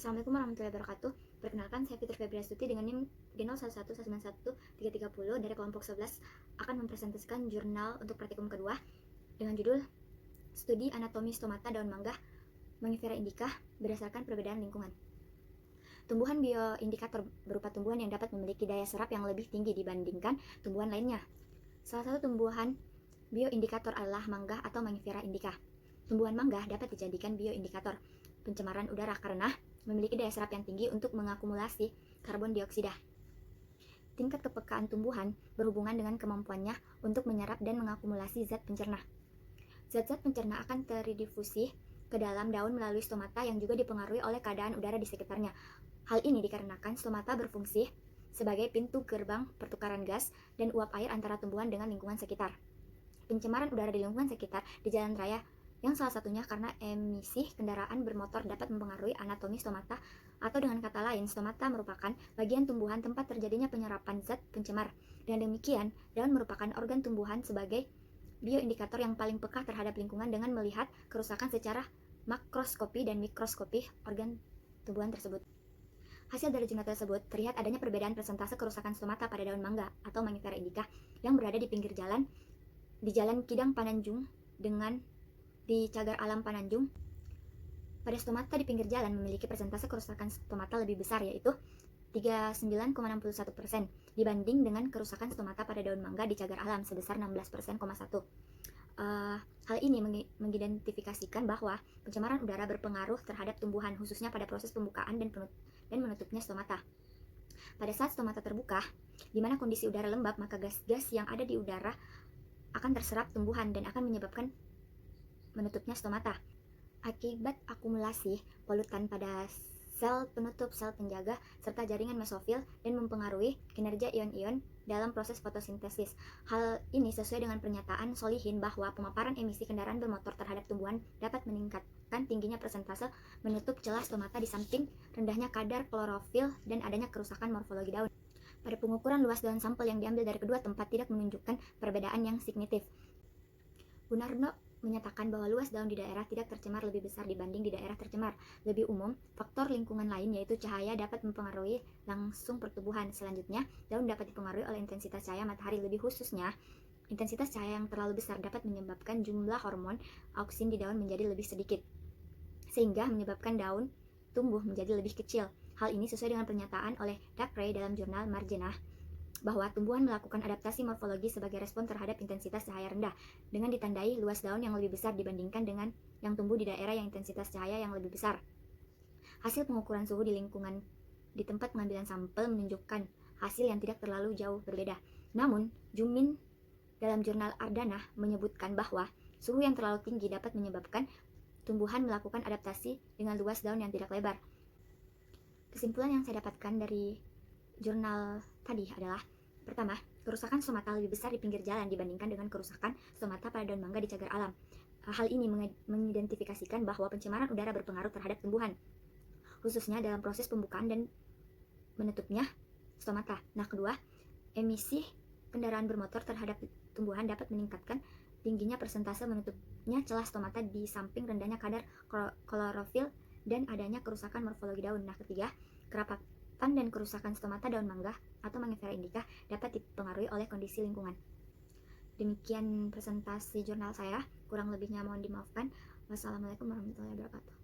Assalamualaikum warahmatullahi wabarakatuh. Perkenalkan, saya Fitri Febriastuti dengan NIM G01119130 dari kelompok 11 akan mempresentasikan jurnal untuk praktikum kedua dengan judul Studi Anatomi Stomata Daun Mangga Mangifera Indica berdasarkan perbedaan lingkungan. Tumbuhan bioindikator berupa tumbuhan yang dapat memiliki daya serap yang lebih tinggi dibandingkan tumbuhan lainnya. Salah satu tumbuhan bioindikator adalah mangga atau Mangifera indica. Tumbuhan mangga dapat dijadikan bioindikator pencemaran udara karena memiliki daya serap yang tinggi untuk mengakumulasi karbon dioksida. Tingkat kepekaan tumbuhan berhubungan dengan kemampuannya untuk menyerap dan mengakumulasi zat pencerna. Zat-zat pencerna akan terdifusi ke dalam daun melalui stomata yang juga dipengaruhi oleh keadaan udara di sekitarnya. Hal ini dikarenakan stomata berfungsi sebagai pintu gerbang pertukaran gas dan uap air antara tumbuhan dengan lingkungan sekitar. Pencemaran udara di lingkungan sekitar di jalan raya yang salah satunya karena emisi kendaraan bermotor dapat mempengaruhi anatomi stomata, atau dengan kata lain, stomata merupakan bagian tumbuhan tempat terjadinya penyerapan zat pencemar. Dengan demikian, daun merupakan organ tumbuhan sebagai bioindikator yang paling peka terhadap lingkungan dengan melihat kerusakan secara makroskopi dan mikroskopi organ tumbuhan tersebut. Hasil dari jurnal tersebut terlihat adanya perbedaan persentase kerusakan stomata pada daun mangga atau Mangifera indica yang berada di pinggir jalan, di Jalan Kidang Pananjung dengan di Cagar Alam Pananjung. Pada stomata di pinggir jalan memiliki persentase kerusakan stomata lebih besar, yaitu 39,61% dibanding dengan kerusakan stomata pada daun mangga di Cagar Alam sebesar 16,1%. Hal ini mengidentifikasikan bahwa pencemaran udara berpengaruh terhadap tumbuhan, khususnya pada proses pembukaan dan menutupnya stomata. Pada saat stomata terbuka, di mana kondisi udara lembab, maka gas-gas yang ada di udara akan terserap tumbuhan dan akan menyebabkan menutupnya stomata. Akibat akumulasi polutan pada sel penutup, sel penjaga, serta jaringan mesofil dan mempengaruhi kinerja ion-ion dalam proses fotosintesis. Hal ini sesuai dengan pernyataan Solihin bahwa pemaparan emisi kendaraan bermotor terhadap tumbuhan dapat meningkatkan tingginya persentase menutup celah stomata di samping rendahnya kadar klorofil dan adanya kerusakan morfologi daun. Pada pengukuran luas daun sampel yang diambil dari kedua tempat tidak menunjukkan perbedaan yang signifikan. Gunarno menyatakan bahwa luas daun di daerah tidak tercemar lebih besar dibanding di daerah tercemar. Lebih umum, faktor lingkungan lain yaitu cahaya dapat mempengaruhi langsung pertumbuhan. Selanjutnya, daun dapat dipengaruhi oleh intensitas cahaya matahari. Lebih khususnya, intensitas cahaya yang terlalu besar dapat menyebabkan jumlah hormon auksin di daun menjadi lebih sedikit, sehingga menyebabkan daun tumbuh menjadi lebih kecil. Hal ini sesuai dengan pernyataan oleh Dacre dalam jurnal Margenah bahwa tumbuhan melakukan adaptasi morfologi sebagai respon terhadap intensitas cahaya rendah, dengan ditandai luas daun yang lebih besar dibandingkan dengan yang tumbuh di daerah yang intensitas cahaya yang lebih besar. Hasil pengukuran suhu di lingkungan di tempat pengambilan sampel menunjukkan hasil yang tidak terlalu jauh berbeda. Namun, Jumin dalam jurnal Ardana menyebutkan bahwa suhu yang terlalu tinggi dapat menyebabkan tumbuhan melakukan adaptasi dengan luas daun yang tidak lebar. Kesimpulan yang saya dapatkan dari jurnal tadi adalah: pertama, kerusakan stomata lebih besar di pinggir jalan dibandingkan dengan kerusakan stomata pada daun mangga di cagar alam. Hal ini mengidentifikasikan bahwa pencemaran udara berpengaruh terhadap tumbuhan, khususnya dalam proses pembukaan dan menutupnya stomata. Nah, kedua, emisi kendaraan bermotor terhadap tumbuhan dapat meningkatkan tingginya persentase menutupnya celah stomata di samping rendahnya kadar klorofil dan adanya kerusakan morfologi daun. Nah, ketiga, kerapatan dan kerusakan stomata daun mangga atau Mangifera indica dapat dipengaruhi oleh kondisi lingkungan. Demikian presentasi jurnal saya, kurang lebihnya mohon dimaafkan. Wassalamualaikum warahmatullahi wabarakatuh.